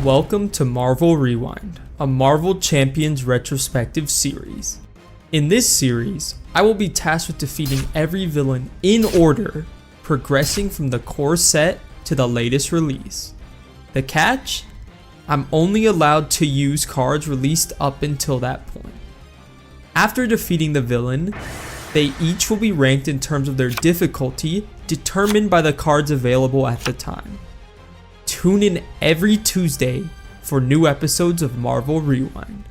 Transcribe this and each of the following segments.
Welcome to Marvel Rewind, a Marvel Champions Retrospective Series. In this series, I will be tasked with defeating every villain in order, progressing from the core set to the latest release. The catch? I'm only allowed to use cards released up until that point. After defeating the villain, they each will be ranked in terms of their difficulty, determined by the cards available at the time. Tune in every Tuesday for new episodes of Marvel Rewind.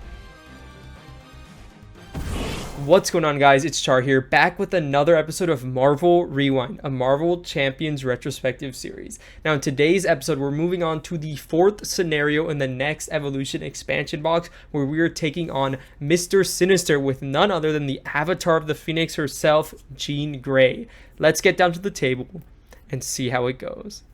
What's going on, guys? It's Char here, back with another episode of Marvel Rewind, a Marvel Champions Retrospective Series. Now, in today's episode, we're moving on to the fourth scenario in the Next Evolution expansion box, where we are taking on Mister Sinister with none other than the avatar of the Phoenix herself, Jean Grey. Let's get down to the table and see how it goes.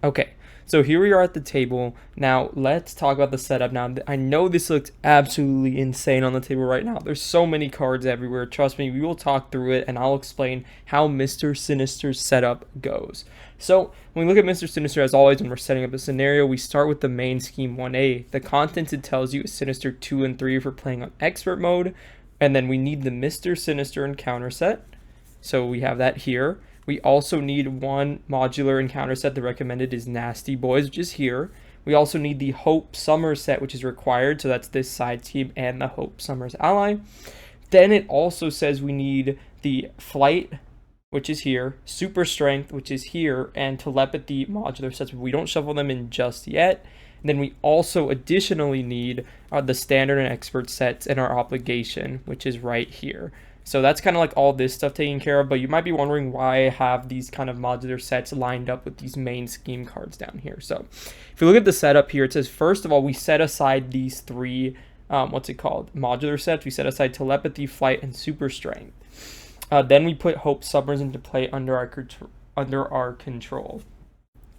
Okay. So here we are at the table. Now let's talk about the setup. Now I know this looks absolutely insane on the table right now. There's so many cards everywhere. Trust me, we will talk through it and I'll explain how Mister Sinister's setup goes. So when we look at Mister Sinister, as always, when we're setting up a scenario, we start with the main scheme 1A. The contents it tells you is Sinister 2 and 3 for playing on expert mode. And then we need the Mister Sinister encounter set. So we have that here. We also need one modular encounter set. The recommended is Nasty Boys, which is here. We also need the Hope Summers set, which is required. So that's this side team and the Hope Summers ally. Then it also says we need the Flight, which is here, Super Strength, which is here, and Telepathy modular sets. We don't shuffle them in just yet. And then we also additionally need the Standard and Expert sets in our obligation, which is right here. So that's kind of like all this stuff taken care of, but you might be wondering why I have these kind of modular sets lined up with these main scheme cards down here. So if you look at the setup here, it says, first of all, we set aside these three, modular sets. We set aside Telepathy, Flight, and Super Strength. Then we put Hope Summers into play under our control.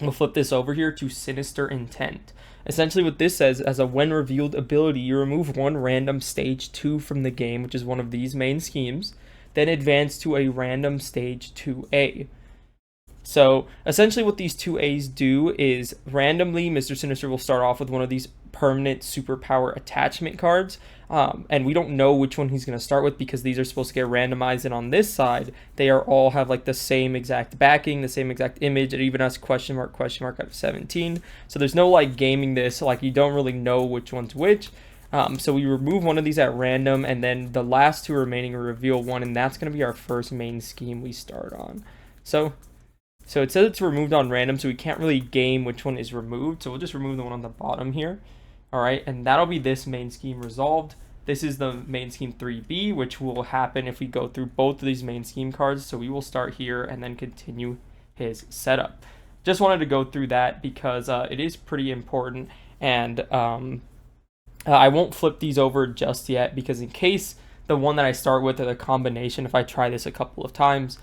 We'll flip this over here to Sinister Intent. Essentially what this says, as a when revealed ability, you remove one random stage 2 from the game, which is one of these main schemes, then advance to a random stage 2A. So essentially what these 2As do is randomly Mr. Sinister will start off with one of these permanent superpower attachment cards. And we don't know which one he's going to start with because these are supposed to get randomized. And on this side, they are all have like the same exact backing, the same exact image. It even has question mark out of 17. So there's no like gaming this. Like you don't really know which one's which. So we remove one of these at random, and then the last two remaining will reveal one, and that's going to be our first main scheme we start on. So it says it's removed on random, so we can't really game which one is removed. So we'll just remove the one on the bottom here. All right, and that'll be this main scheme resolved. This is the main scheme 3B, which will happen if we go through both of these main scheme cards. So we will start here and then continue his setup. Just wanted to go through that because it is pretty important. And I won't flip these over just yet because in case the one that I start with or the combination, if I try this a couple of times,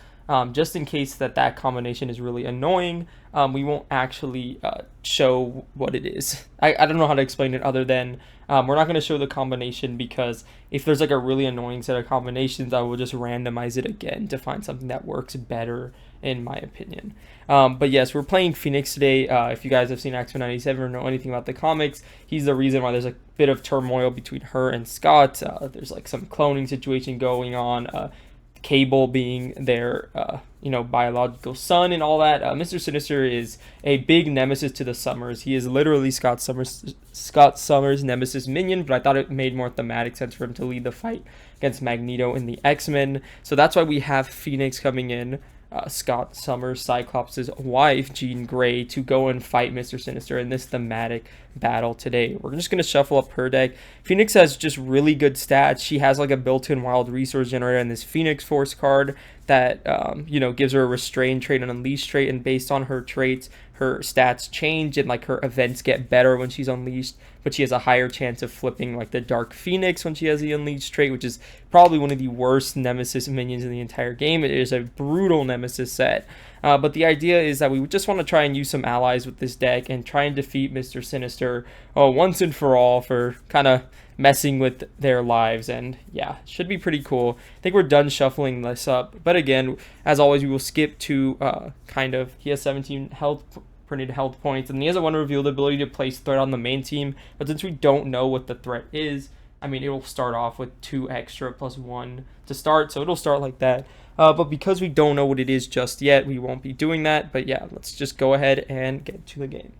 just in case that combination is really annoying, we won't actually show what it is. I don't know how to explain it other than we're not going to show the combination because if there's like a really annoying set of combinations, I will just randomize it again to find something that works better in my opinion. But yes, we're playing Phoenix today. If you guys have seen X-Men 97 or know anything about the comics, he's the reason why there's a bit of turmoil between her and Scott. There's like some cloning situation going on. Cable being their biological son and all that. Mr. Sinister is a big nemesis to the Summers. He is literally Scott Summers' nemesis minion, but I thought it made more thematic sense for him to lead the fight against Magneto in the X-Men. So that's why we have Phoenix coming in, Scott Summers, Cyclops' wife, Jean Grey, to go and fight Mr. Sinister in this thematic battle today. We're just going to shuffle up her deck. Phoenix has just really good stats. She has like a built-in wild resource generator and this Phoenix Force card that, gives her a restrain trait and unleash trait, and based on her traits, her stats change and like her events get better when she's unleashed, but she has a higher chance of flipping like the Dark Phoenix when she has the unleashed trait, which is probably one of the worst nemesis minions in the entire game. It is a brutal nemesis set. But the idea is that we just want to try and use some allies with this deck and try and defeat Mr. Sinister once and for all for kind of messing with their lives. And yeah, should be pretty cool. I think we're done shuffling this up. But again, as always, we will skip to he has 17 health printed health points, and he has a one reveal the ability to place threat on the main team. But since we don't know what the threat is, I mean, it will start off with 2 extra plus 1 to start, so it'll start like that. But because we don't know what it is just yet, we won't be doing that. But yeah, let's just go ahead and get to the game.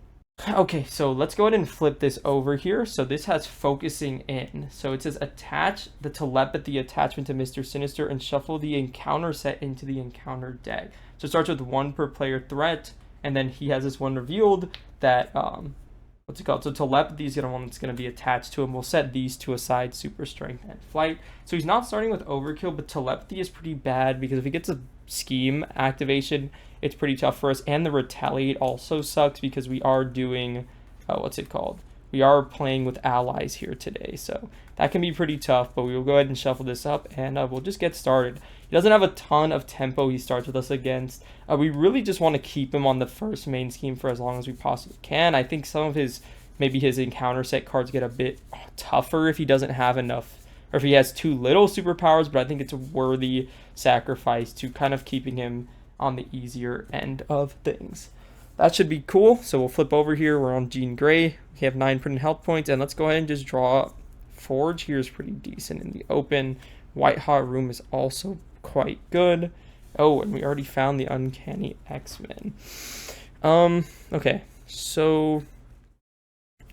Okay, so let's go ahead and flip this over here. So this has focusing in. So it says attach the telepathy attachment to Mister Sinister and shuffle the encounter set into the encounter deck. So it starts with 1 per player threat, and then he has this one revealed that what's it called? So telepathy is the one that's going to be attached to him. We'll set these two aside, super strength and flight. So he's not starting with overkill, but telepathy is pretty bad because if he gets a scheme activation, it's pretty tough for us. And the retaliate also sucks because we are doing what's it called? We are playing with allies here today, so that can be pretty tough. But we will go ahead and shuffle this up, and we'll just get started. He doesn't have a ton of tempo he starts with us against. We really just want to keep him on the first main scheme for as long as we possibly can. I think some of his, maybe his encounter set cards get a bit tougher if he doesn't have enough, or if he has too little superpowers, but I think it's a worthy sacrifice to kind of keeping him on the easier end of things. That should be cool. So we'll flip over here. We're on Jean Grey. We have 9 printed health points, and let's go ahead and just draw. Forge here is pretty decent in the open. White Hot Room is also quite good. Oh, and we already found the Uncanny X-Men. Okay, so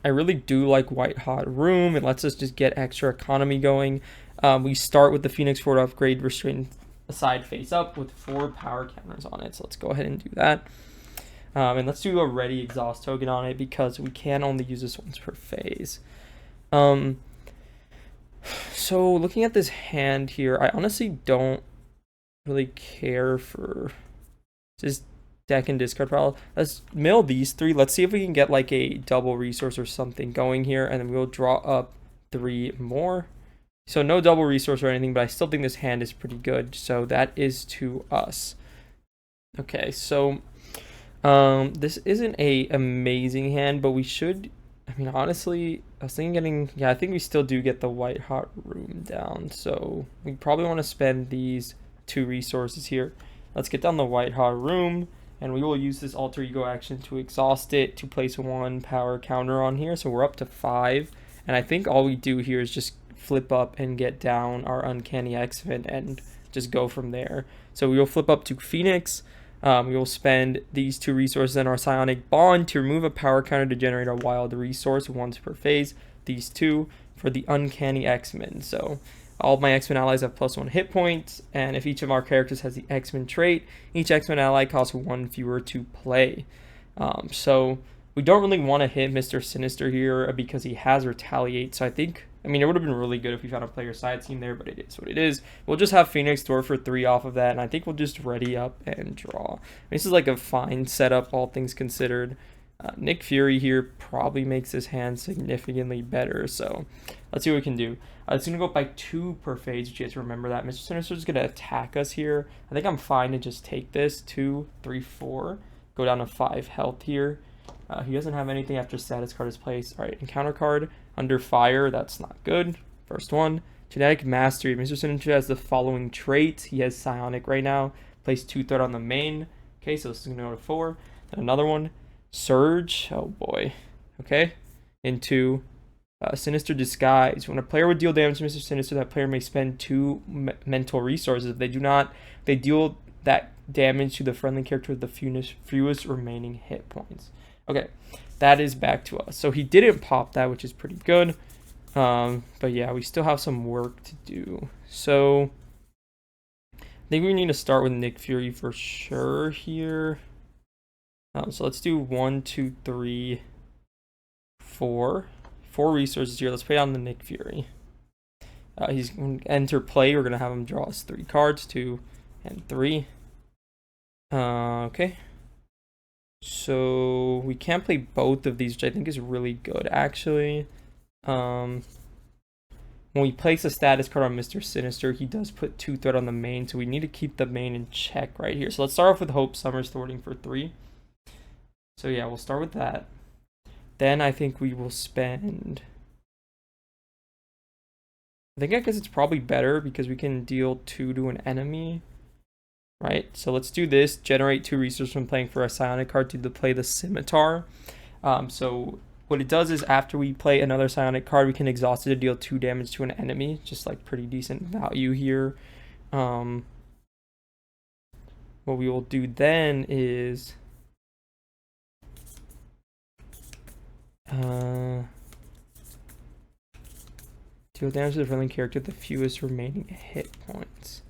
I really do like White Hot Room. It lets us just get extra economy going. We start with the Phoenix Forward upgrade, restrain aside face up with 4 power counters on it. So let's go ahead and do that. And let's do a ready exhaust token on it because we can only use this once per phase. So looking at this hand here, I honestly don't really care for just deck and discard pile. Let's mill these 3. Let's see if we can get like a double resource or something going here, and then we'll draw up 3 more. So no double resource or anything, but I still think this hand is pretty good. So that is to us. Okay, so this isn't a amazing hand, but we should, I mean, honestly, I was thinking getting, yeah, I think we still do get the White Hot Room down. So we probably want to spend these 2 resources here. Let's get down the White Hot Room, and we will use this alter ego action to exhaust it to place 1 power counter on here. So we're up to 5, and I think all we do here is just flip up and get down our Uncanny X-Men and just go from there. So we will flip up to Phoenix. We will spend these 2 resources in our Psionic Bond to remove a power counter to generate a wild resource once per phase. These 2 for the Uncanny X-Men. So all of my X-Men allies have +1 hit points, and if each of our characters has the X-Men trait, each X-Men ally costs 1 fewer to play. So we don't really want to hit Mister Sinister here because he has retaliate. So I mean, it would have been really good if we found a player side team there, but it is what it is. We'll just have Phoenix store for 3 off of that, and I think we'll just ready up and draw. This is like a fine setup, all things considered. Nick Fury here probably makes his hand significantly better, so let's see what we can do. It's going to go up by 2 per phase, which you have to remember that. Mr. Sinister is going to attack us here. I think I'm fine to just take this. 2, 3, 4. Go down to 5 health here. He doesn't have anything after status card is placed. All right, encounter card. Under fire, that's not good. First one. Genetic Mastery. Mr. Sinister has the following traits. He has Psionic right now. Place 2 threat on the main. Okay, so this is going to go to 4. Then another one. Surge. Oh boy. Okay. Into Sinister Disguise. When a player would deal damage to Mr. Sinister, that player may spend 2 mental resources. If they do not, they deal that damage to the friendly character with the fewest remaining hit points. Okay, that is back to us. So he didn't pop that, which is pretty good. But yeah, we still have some work to do. So I think we need to start with Nick Fury for sure here. So let's do 1, 2, 3, 4. 4 resources here. Let's play on the Nick Fury. He's going to enter play. We're going to have him draw us 3 cards, 2 and 3. Okay. So we can't play both of these, which I think is really good, actually. When we place a status card on Mister Sinister, he does put 2 threat on the main, so we need to keep the main in check right here. So let's start off with Hope Summers thwarting for 3. So yeah, we'll start with that. Then I think we will spend... I guess it's probably better because we can deal 2 to an enemy. right? So let's do this. Generate 2 resources when playing for a psionic card to play the scimitar. So what it does is after we play another psionic card, we can exhaust it to deal 2 damage to an enemy. Just like pretty decent value here. What we will do then is deal damage to the friendly character with the fewest remaining hit points.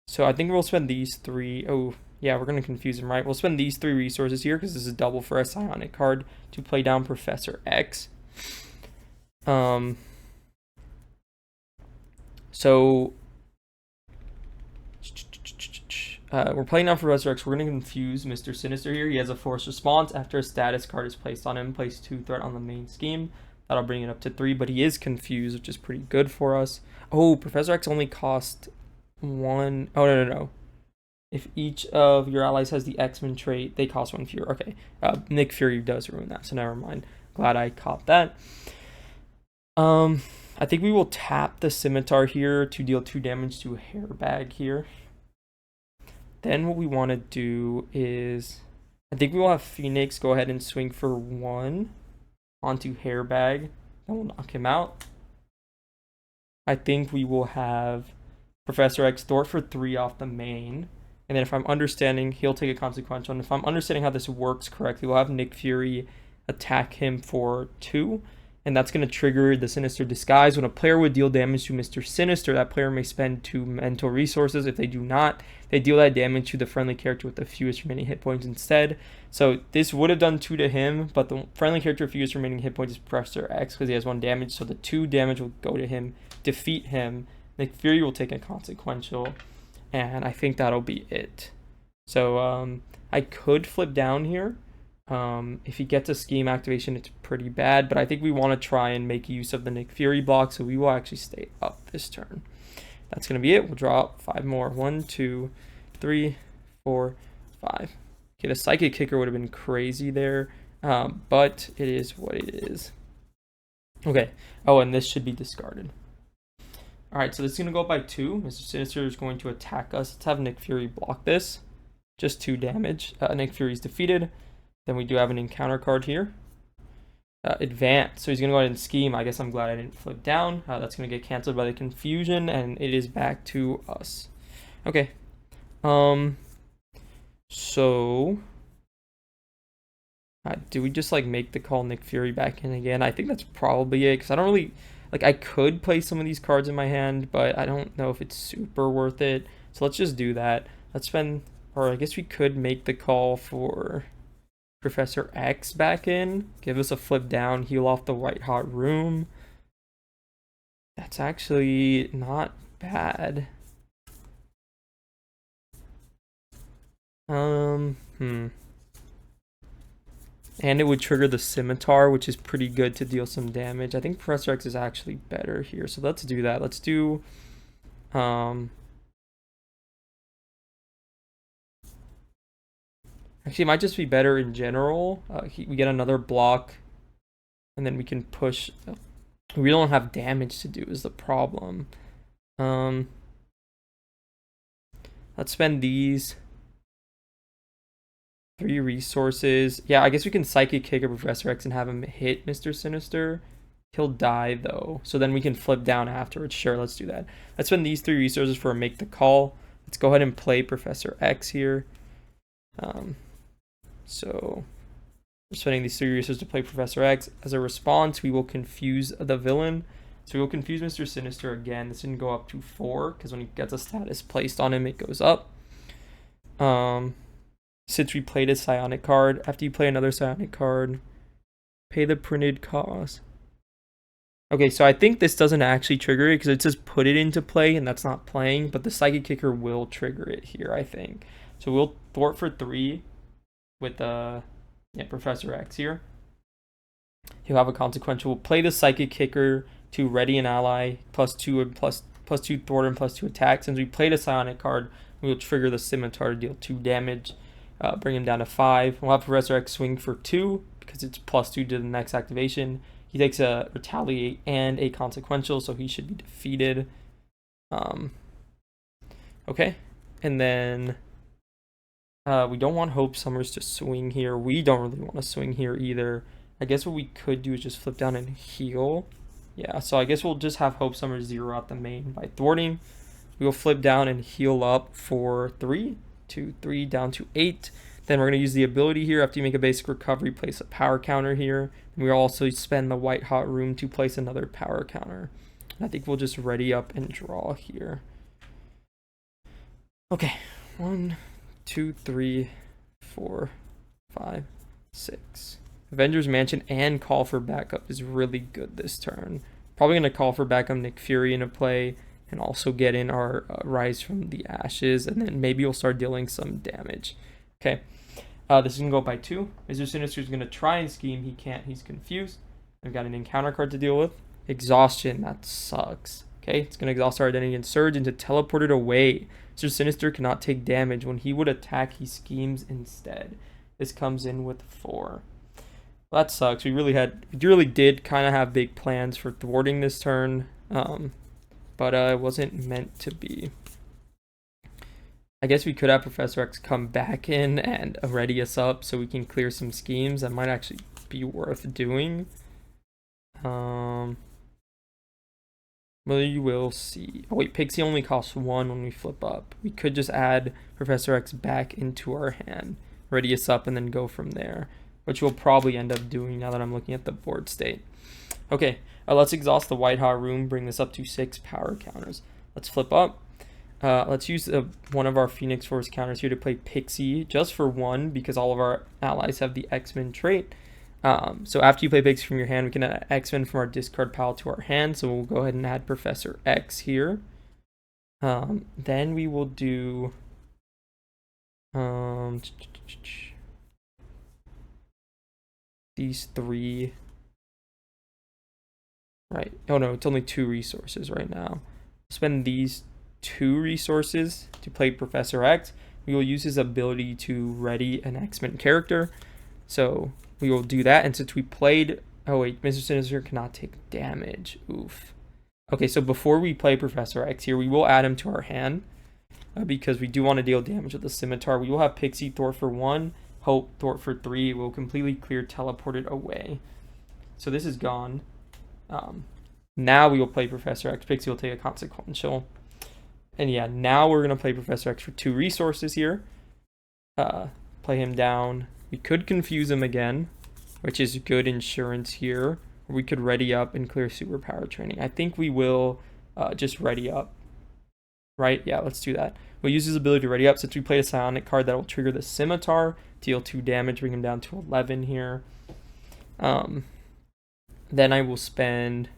So I think we'll spend these 3. Oh, yeah, we're going to confuse them, right? We'll spend these 3 resources here because this is double for a psionic card to play down Professor X. So we're playing down Professor X. We're going to confuse Mister Sinister here. He has a force response. After a status card is placed on him, place 2 threat on the main scheme. That'll bring it up to 3, but he is confused, which is pretty good for us. Oh, Professor X only cost 1. Oh, no. If each of your allies has the X-Men trait, they cost 1 fewer. Okay, Nick Fury does ruin that, so never mind. Glad I caught that. I think we will tap the scimitar here to deal 2 damage to a hairbag here. Then what we want to do is, I think we will have Phoenix go ahead and swing for 1 onto hairbag. That will knock him out. I think we will have Professor X thwart for 3 off the main. And then if I'm understanding, he'll take a consequential. And if I'm understanding how this works correctly, we'll have Nick Fury attack him for 2. And that's going to trigger the Sinister Disguise. When a player would deal damage to Mister Sinister, that player may spend 2 mental resources. If they do not, they deal that damage to the friendly character with the fewest remaining hit points instead. So this would have done 2 to him, but the friendly character with fewest remaining hit points is Professor X because he has 1 damage. So the 2 damage will go to him, defeat him. Nick Fury will take a consequential. And I think that'll be it. So I could flip down here. If he gets a scheme activation, it's pretty bad. But I think we want to try and make use of the Nick Fury block. So we will actually stay up this turn. That's going to be it. We'll draw up 5 more. 1, 2, 3, 4, 5. Okay, the Psychic Kicker would have been crazy there. But it is what it is. Okay. Oh, and this should be discarded. Alright, so this is going to go up by 2. Mr. Sinister is going to attack us. Let's have Nick Fury block this. Just 2 damage. Nick Fury is defeated. Then we do have an encounter card here. Advance. So he's going to go ahead and scheme. I guess I'm glad I didn't flip down. That's going to get canceled by the confusion. And it is back to us. Okay. So do we just like make the call Nick Fury back in again? I think that's probably it. Because I don't really... Like, I could play some of these cards in my hand, but I don't know if it's super worth it. So let's just do that. Let's spend, or I guess we could make the call for Professor X back in. Give us a flip down, heal off the white hot room. That's actually not bad. And it would trigger the scimitar, which is pretty good to deal some damage. I think Professor X is actually better here. So let's do that. Let's do... Actually, it might just be better in general. We get another block. And then we can push... We don't have damage to do is the problem. Let's spend these... 3 resources. Yeah, I guess we can Psychic Kick a Professor X and have him hit Mister Sinister. He'll die, though. So then we can flip down afterwards. Sure, let's do that. Let's spend these 3 resources for a make the call. Let's go ahead and play Professor X here. So we're spending these 3 resources to play Professor X. As a response, we will confuse the villain. So we will confuse Mister Sinister again. This didn't go up to 4, because when he gets a status placed on him, it goes up. Since we played a psionic card, after you play another psionic card, pay the printed cost. Okay, so I think this doesn't actually trigger it because it says put it into play and that's not playing, but the Psychic Kicker will trigger it here, I think. So we'll thwart for 3 with Professor X here. He'll have a consequential. We'll play the Psychic Kicker to ready an ally, +2 and +2 thwart and +2 attack. Since we played a psionic card, we will trigger the scimitar to deal 2 damage. Bring him down to 5. We'll have Professor X swing for 2 because it's +2 to the next activation. He takes a retaliate and a consequential, so he should be defeated. Okay. And then we don't want Hope Summers to swing here. We don't really want to swing here either. I guess what we could do is just flip down and heal. Yeah, so I guess we'll just have Hope Summers 0 out the main by thwarting. We will flip down and heal up for 3, 2, 3, down to 8. Then we're going to use the ability here. After you make a basic recovery, place a power counter here. And we also spend the white hot room to place another power counter. And I think we'll just ready up and draw here. Okay, 1, 2, 3, 4, 5, 6. Avengers Mansion and call for backup is really good this turn. Probably going to call for backup Nick Fury into play and also get in our Rise from the Ashes, and then maybe we'll start dealing some damage. Okay, this is going to go by 2. Mister Sinister is going to try and scheme. He can't. He's confused. I've got an encounter card to deal with. Exhaustion. That sucks. Okay, it's going to exhaust our identity and surge into teleported away. Mister Sinister cannot take damage. When he would attack, he schemes instead. This comes in with 4. Well, that sucks. We really did kind of have big plans for thwarting this turn, but it wasn't meant to be. I guess we could have Professor X come back in and ready us up so we can clear some schemes. That might actually be worth doing. Well, you will see. Oh wait, Pixie only costs 1 when we flip up. We could just add Professor X back into our hand, ready us up, and then go from there, which we'll probably end up doing now that I'm looking at the board state. Okay, let's exhaust the white hot room, bring this up to 6 power counters. Let's flip up. Let's use one of our Phoenix Force counters here to play Pixie, just for 1, because all of our allies have the X-Men trait. So after you play Pixie from your hand, we can add X-Men from our discard pile to our hand, so we'll go ahead and add Professor X here. Then we will do... these 3... Right. Oh no, it's only 2 resources right now. Spend these 2 resources to play Professor X. We will use his ability to ready an X-Men character. So we will do that. And since we played... Oh wait, Mister Sinister cannot take damage. Oof. Okay, so before we play Professor X here, we will add him to our hand. Because we do want to deal damage with the Scimitar. We will have Pixie thwart for 1, Hope thwart for 3. We'll completely clear teleported away. So this is gone. Now we will play Professor X. Pixie will take a consequential. And yeah, now we're going to play Professor X for 2 resources here. Play him down. We could confuse him again, which is good insurance here. Or we could ready up and clear superpower training. I think we will just ready up. Right? Yeah, let's do that. We'll use his ability to ready up. Since we played a psionic card, that will trigger the Scimitar. Deal 2 damage, bring him down to 11 here. Then I will spend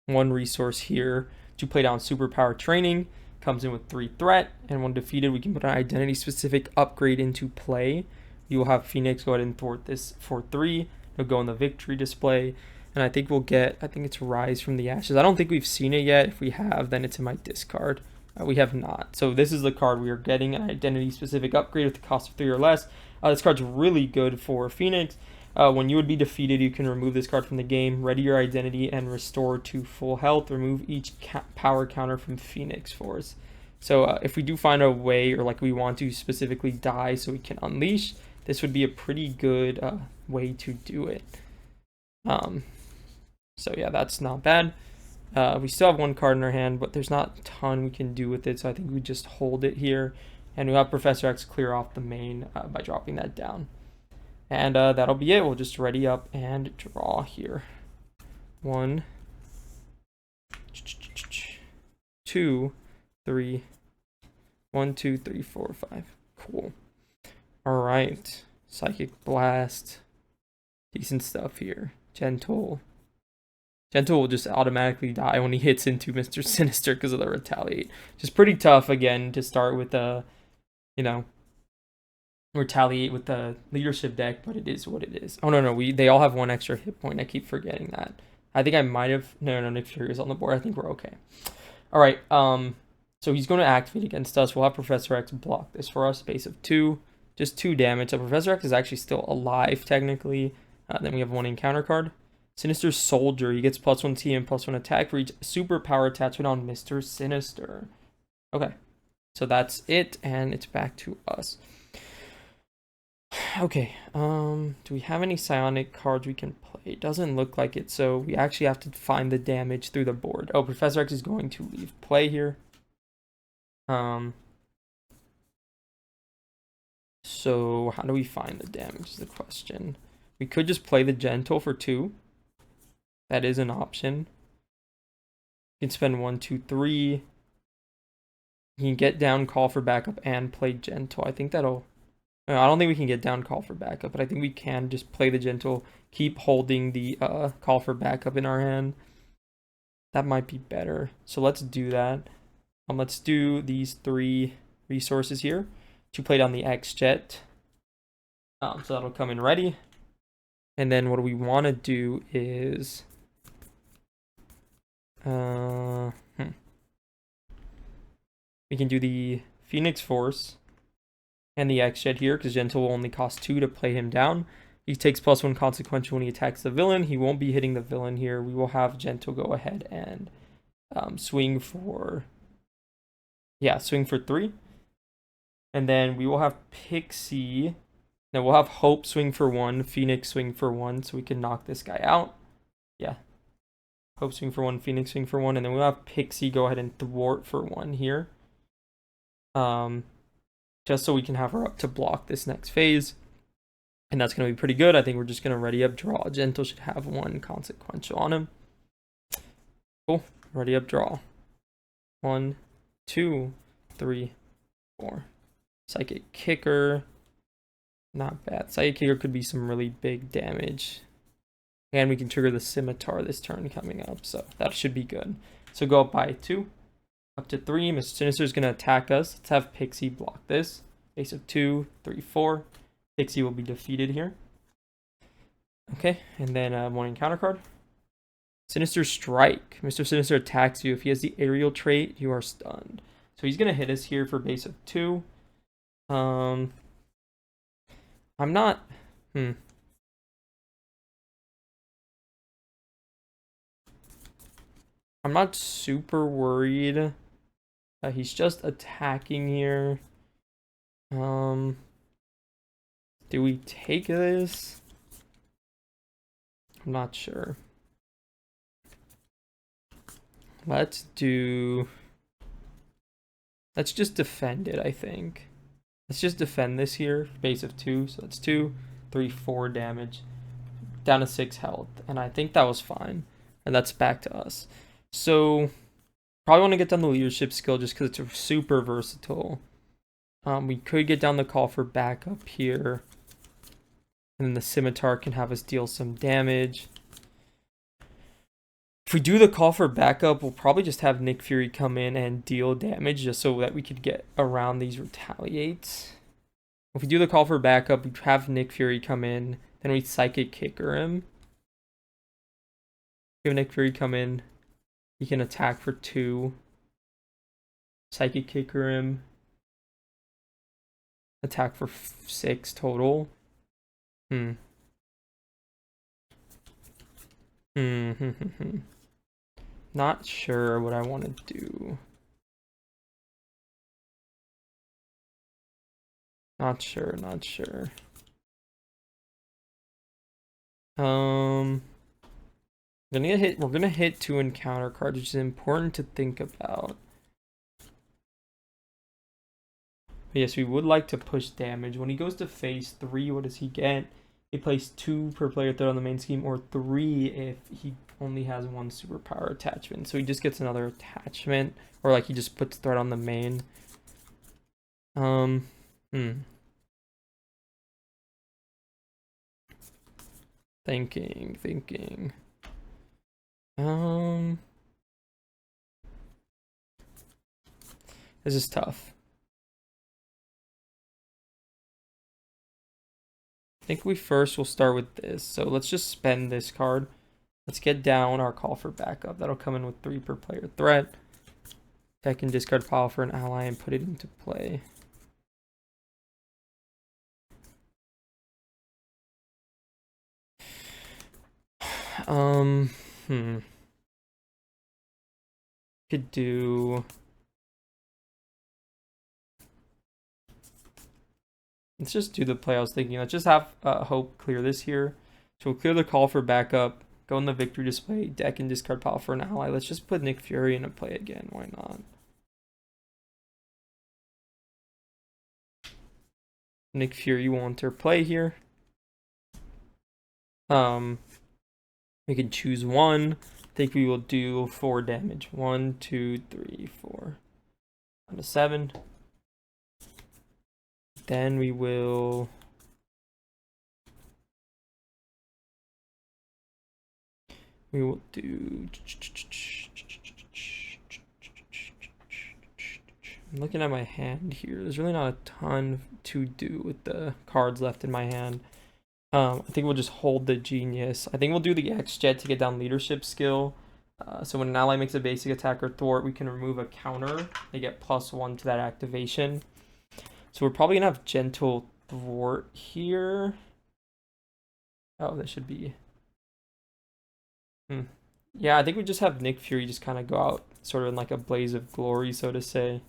1 resource here to play down superpower training. Comes in with 3 threat, and when defeated, we can put an identity-specific upgrade into play. You will have Phoenix go ahead and thwart this for 3. It'll go in the victory display, and I think we'll get, I think it's Rise from the Ashes. I don't think we've seen it yet. If we have, then it's in my discard. We have not. So this is the card we are getting, an identity-specific upgrade with the cost of 3 or less. This card's really good for Phoenix. When you would be defeated, you can remove this card from the game, ready your identity, and restore to full health. Remove each power counter from Phoenix Force. So if we do find a way, or like we want to specifically die so we can unleash, this would be a pretty good way to do it. So yeah, that's not bad. We still have 1 card in our hand, but there's not a ton we can do with it, so I think we just hold it here. And we'll have Professor X clear off the main by dropping that down. And that'll be it. We'll just ready up and draw here. 1, 2, 3. 1, 2, 3, 4, 5. Cool. All right. Psychic Blast. Decent stuff here. Gentle. Gentle will just automatically die when he hits into Mister Sinister because of the Retaliate. Just pretty tough, again, to start with the, Retaliate with the leadership deck, but it is what it is. Oh, no, they all have 1 extra hit point. I keep forgetting that. I think I might have... No, Nick Fury is on the board. I think we're okay. All right, so he's going to activate against us. We'll have Professor X block this for us. Base of 2. Just 2 damage. So Professor X is actually still alive, technically. Then we have 1 encounter card. Sinister Soldier. He gets +1 T and +1 attack for each superpower attachment on Mister Sinister. Okay. So that's it, and it's back to us. Okay, do we have any psionic cards we can play? It doesn't look like it, so we actually have to find the damage through the board. Oh, Professor X is going to leave play here. So how do we find the damage is the question. We could just play the gentle for 2. That is an option. You can spend 1, 2, 3. You can get down, call for backup, and play gentle. I think that'll... I don't think we can get down, call for backup, but I think we can just play the gentle, keep holding the call for backup in our hand. That might be better. So let's do that. Let's do these 3 resources here to play down the X jet. So that'll come in ready. And then what we want to do is we can do the Phoenix Force and the X jet here, because gentle will only cost 2 to play him down. He takes +1 consequential when he attacks the villain. He won't be hitting the villain here. We will have gentle go ahead and swing for 3. And then we will have Pixie. Then we'll have Hope swing for 1, Phoenix swing for 1, so we can knock this guy out. Yeah. Hope swing for 1, Phoenix swing for 1, and then we'll have Pixie go ahead and thwart for 1 here. Just so we can have her up to block this next phase. And that's going to be pretty good. I think we're just going to ready up draw. Gentle should have 1 consequential on him. Cool. Ready up draw. 1, 2, 3, 4. Psychic Kicker. Not bad. Psychic Kicker could be some really big damage. And we can trigger the Scimitar this turn coming up. So that should be good. So go up by 2. Up to 3. Mister Sinister is going to attack us. Let's have Pixie block this. Ace of 2, 3, 4. Pixie will be defeated here. Okay, and then one encounter card. Sinister Strike. Mr. Sinister attacks you. If he has the aerial trait, you are stunned. So he's going to hit us here for base of 2. I'm not... I'm not super worried. He's just attacking here. Do we take this? I'm not sure. Let's just defend it, I think. Let's just defend this here. Base of 2. So that's 2, 3, 4 damage. Down to 6 health. And I think that was fine. And that's back to us. So probably want to get down the leadership skill just because it's super versatile. We could get down the call for backup here. And then the Scimitar can have us deal some damage. If we do the call for backup, we'll probably just have Nick Fury come in and deal damage just so that we could get around these retaliates. If we do the call for backup, we have Nick Fury come in. Then we Psychic Kicker him. Give Nick Fury come in. He can attack for 2. Psychic Kicker him. Attack for 6 total. Not sure what I want to do. Not sure. We're gonna hit 2 encounter cards, which is important to think about. But yes, we would like to push damage. When he goes to phase 3, what does he get? He plays 2 per player threat on the main scheme, or 3 if he only has 1 superpower attachment. So he just gets another attachment, or like he just puts threat on the main. Thinking. This is tough. I think we first will start with this. So let's just spend this card. Let's get down our call for backup. That'll come in with 3 per player threat. I can discard pile for an ally and put it into play. Could do Let's just do the play I was thinking. Let's just have Hope clear this here. So we'll clear the call for backup, go in the victory display, deck and discard pile for an ally. Let's just put Nick Fury in a play again. Why not? Nick Fury will enter play here. We can choose one. I think we will do 4 damage. 1, 2, 3, 4. On to 7. Then we will do. I'm looking at my hand here. There's really not a ton to do with the cards left in my hand. I think we'll just hold the Genius. I think we'll do the X-Jet to get down leadership skill. So when an ally makes a basic attack or thwart, we can remove a counter. They get +1 to that activation. So we're probably going to have gentle thwart here. Oh, this should be... Yeah, I think we just have Nick Fury just kind of go out sort of in like a blaze of glory, so to say.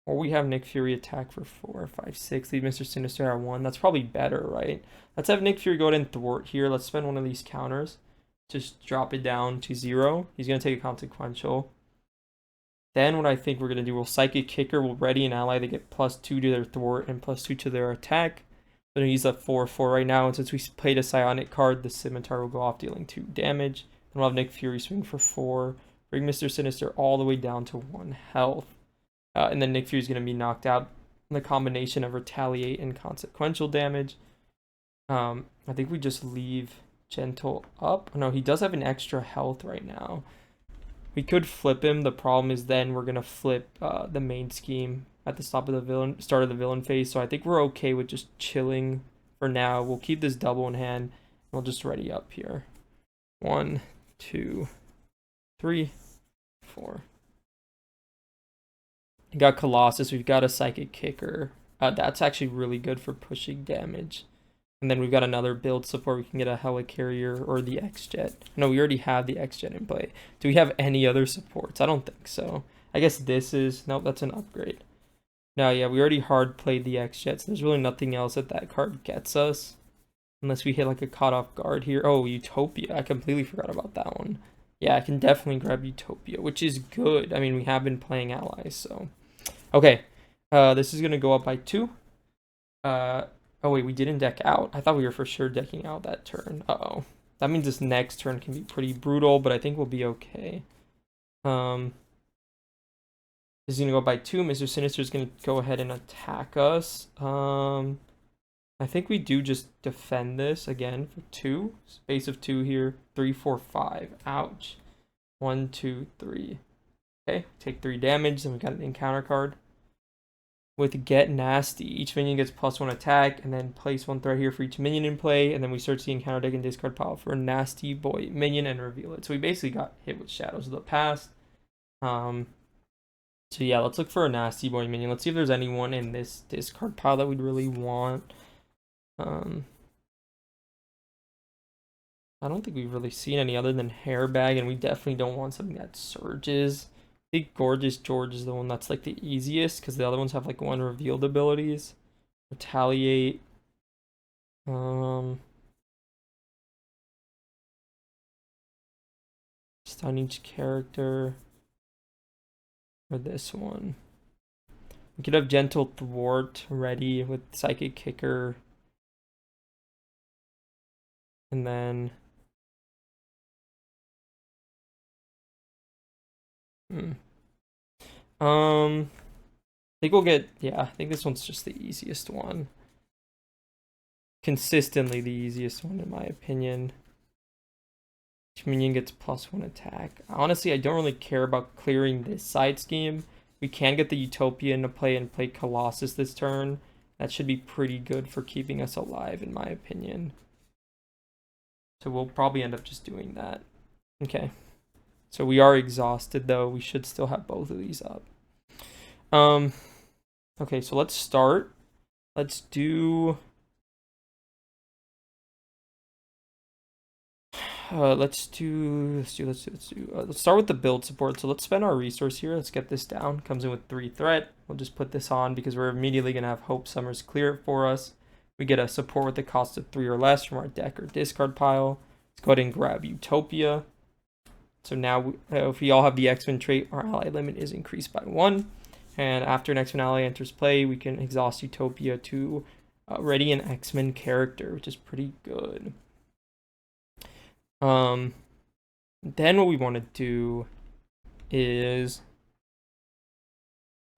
Or we have Nick Fury attack for 4, 5, 6. Leave Mister Sinister at 1. That's probably better, right? Let's have Nick Fury go ahead and thwart here. Let's spend one of these counters. Just drop it down to 0. He's going to take a consequential. Then what I think we're going to do, we'll Psychic Kicker. We'll ready an ally. They get +2 to their thwart and +2 to their attack. I'm going to use a 4/4 right now. And since we played a Psionic card, the Scimitar will go off dealing 2 damage. Then we'll have Nick Fury swing for 4. Bring Mister Sinister all the way down to 1 health. And then Nick Fury's going to be knocked out in the combination of retaliate and consequential damage. I think we just leave Gentle up. No, he does have an extra health right now. We could flip him. The problem is then we're going to flip the main scheme at the start of the villain phase. So I think we're okay with just chilling for now. We'll keep this double in hand. And we'll just ready up here. 1, 2, 3, 4. We got Colossus. We've got a Psychic Kicker. That's actually really good for pushing damage. And then we've got another build support. We can get a Helicarrier or the X-Jet. No, we already have the X-Jet in play. Do we have any other supports? I don't think so. I guess this is... Nope, that's an upgrade. No, yeah, we already hard played the X-Jet, so there's really nothing else that card gets us. Unless we hit like a caught off guard here. Oh, Utopia. I completely forgot about that one. Yeah, I can definitely grab Utopia, which is good. I mean, we have been playing allies, so... Okay, this is going to go up by 2. Oh wait, we didn't deck out. I thought we were for sure decking out that turn. Uh-oh. That means this next turn can be pretty brutal, but I think we'll be okay. This is going to go by 2. Mr. Sinister is going to go ahead and attack us. I think we do just defend this again for 2. Space of 2 here. 3, 4, 5. Ouch. 1, 2, 3. Okay, take 3 damage, and we got an encounter card. With Get Nasty, each minion gets +1 attack, and then place 1 threat here for each minion in play, and then we search the encounter deck and discard pile for a Nasty Boy minion and reveal it. So we basically got hit with Shadows of the Past. So yeah, let's look for a Nasty Boy minion. Let's see if there's anyone in this discard pile that we'd really want. I don't think we've really seen any other than Hairbag, and we definitely don't want something that surges. I think Gorgeous George is the one that's like the easiest because the other ones have like 1 revealed abilities. Retaliate. Stun each character. Or this one. We could have Gentle Thwart ready with Psychic Kicker. And then... I think we'll get... Yeah, I think this one's just the easiest one. Consistently the easiest one in my opinion. Each minion gets +1 attack. Honestly, I don't really care about clearing this side scheme. We can get the Utopia into play and play Colossus this turn. That should be pretty good for keeping us alive in my opinion. So we'll probably end up just doing that. Okay. So we are exhausted though. We should still have both of these up. Okay, so let's start. Let's do... Let's start with the build support. So let's spend our resource here. Let's get this down. Comes in with 3 threat. We'll just put this on because we're immediately gonna have Hope Summers clear it for us. We get a support with the cost of 3 or less from our deck or discard pile. Let's go ahead and grab Utopia. So now if we all have the X-Men trait, our ally limit is increased by 1. And after an X-Men ally enters play, we can exhaust Utopia to ready an X-Men character, which is pretty good. Then what we want to do is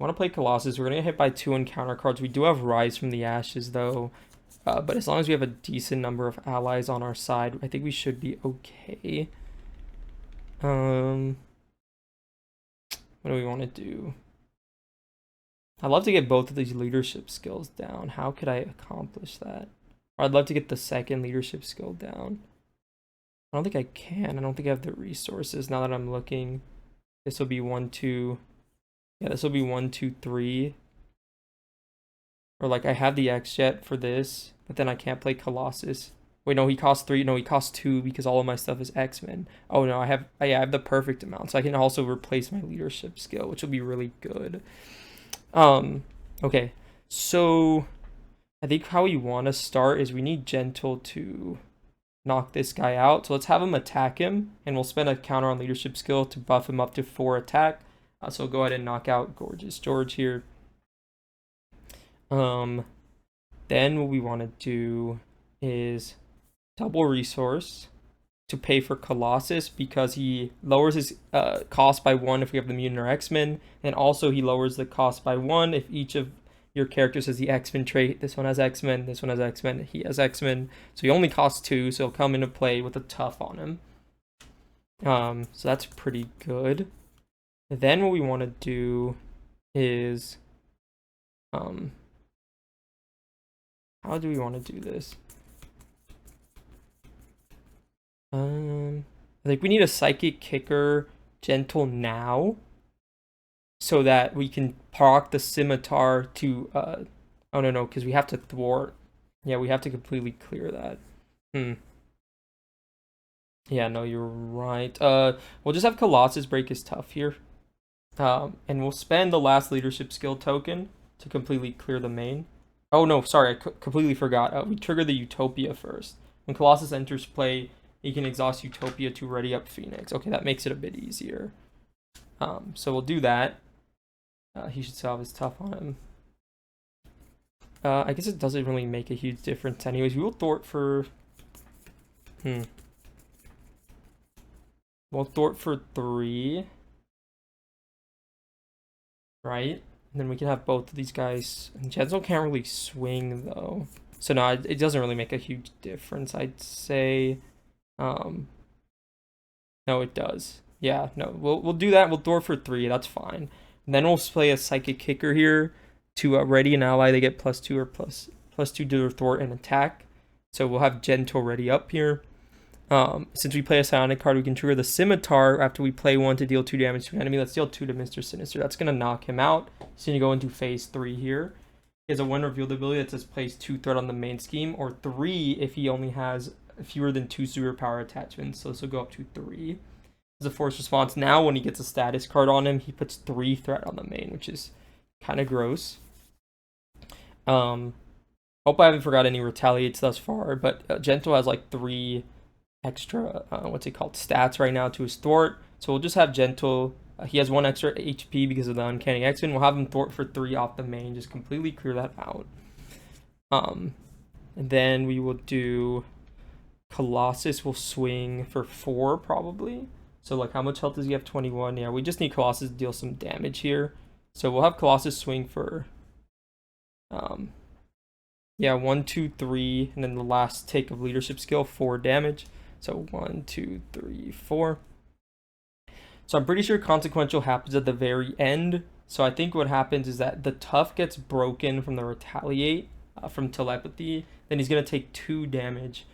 want to play Colossus. We're going to get hit by 2 encounter cards. We do have Rise from the Ashes, though. But as long as we have a decent number of allies on our side, I think we should be okay. What do we want to do? I'd love to get both of these leadership skills down. How could I accomplish that? Or I'd love to get the second leadership skill down. I don't think I can. I don't think I have the resources now that I'm looking. This will be 1, 2. Yeah, this will be 1, 2, 3. Or like I have the X-Jet for this, but then I can't play Colossus. Wait, no, he costs 3. No, he costs 2 because all of my stuff is X-Men. Oh no, I have the perfect amount. So I can also replace my leadership skill, which will be really good. Okay. So I think how we want to start is we need Gentle to knock this guy out. So let's have him attack him, and we'll spend a counter on leadership skill to buff him up to 4 attack. So go ahead and knock out Gorgeous George here. Then what we want to do is double resource to pay for Colossus because he lowers his cost by 1 if we have the mutant or X-Men, and also he lowers the cost by 1 if each of your characters has the X-Men trait. This one has X-Men, this one has X-Men, he has X-Men. So he only costs 2, so he'll come into play with a tough on him. So that's pretty good. Then what we want to do is, how do we want to do this? I think we need a Psychic Kicker Gentle now, so that we can proc the Scimitar to, oh no, because we have to thwart. Yeah, we have to completely clear that. Yeah, no, you're right. We'll just have Colossus break his tough here. And we'll spend the last leadership skill token to completely clear the main. Oh no, sorry, I completely forgot. We trigger the Utopia first. When Colossus enters play, he can exhaust Utopia to ready up Phoenix. Okay, that makes it a bit easier. So we'll do that. He should still have his tough on him. I guess it doesn't really make a huge difference anyways. We will thwart for... We'll thwart for 3. Right? And then we can have both of these guys. And Gentle can't really swing, though. So no, it doesn't really make a huge difference, I'd say. No, it does. Yeah, no, we'll do that. We'll thwart for 3. That's fine. And then we'll play a Psychic Kicker here to ready an ally. They get +2 or plus 2 to their thwart and attack. So we'll have Gentle ready up here. Since we play a psionic card, we can trigger the Scimitar after we play 1 to deal 2 damage to an enemy. Let's deal 2 to Mister Sinister. That's going to knock him out. So you go into phase 3 here. He has a when revealed ability that says place 2 threat on the main scheme, or 3 if he only has fewer than 2 superpower attachments. So this will go up to 3. As a force response, now when he gets a status card on him, he puts 3 threat on the main, which is kind of gross. Hope I haven't forgot any retaliates thus far, but Gentle has like 3 extra, what's it called, stats right now to his thwart. So we'll just have Gentle. He has 1 extra HP because of the Uncanny X-Men. We'll have him thwart for 3 off the main, just completely clear that out. And then we will do Colossus will swing for 4 probably. So like how much health does he have? 21. Yeah, we just need Colossus to deal some damage here. So we'll have Colossus swing for yeah, 1, 2, 3, and then the last take of leadership skill, 4 damage. So 1, 2, 3, 4. So I'm pretty sure consequential happens at the very end. So I think what happens is that the tough gets broken from the retaliate from telepathy. Then he's going to take 2 damage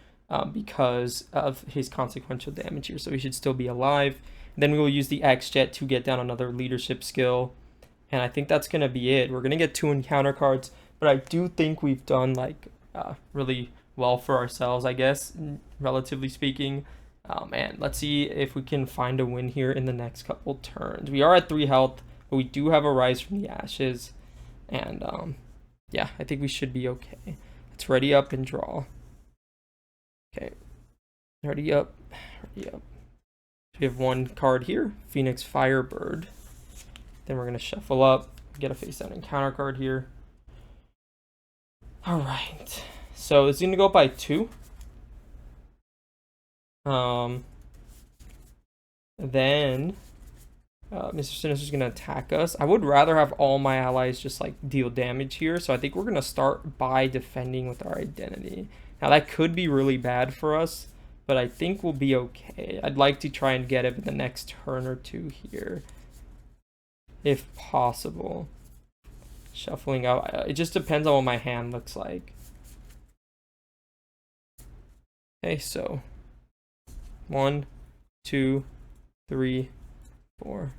because of his consequential damage here. So he should still be alive. And then we will use the X-Jet to get down another leadership skill. And I think that's going to be it. We're going to get 2 encounter cards. But I do think we've done like really well for ourselves, I guess, relatively speaking. Oh man, let's see if we can find a win here in the next couple turns. We are at 3 health, but we do have a rise from the ashes. And yeah, I think we should be okay. Let's ready up and draw. Okay, ready up, ready up. We have one card here, Phoenix Firebird. Then we're gonna shuffle up, get a face down encounter card here. All right, so it's gonna go up by 2. Then Mister Sinister is gonna attack us. I would rather have all my allies just like deal damage here, so I think we're gonna start by defending with our identity. Now that could be really bad for us, but I think we'll be okay. I'd like to try and get it in the next turn or 2 here, if possible. Shuffling out. It just depends on what my hand looks like. Okay, so 1, 2, 3, 4.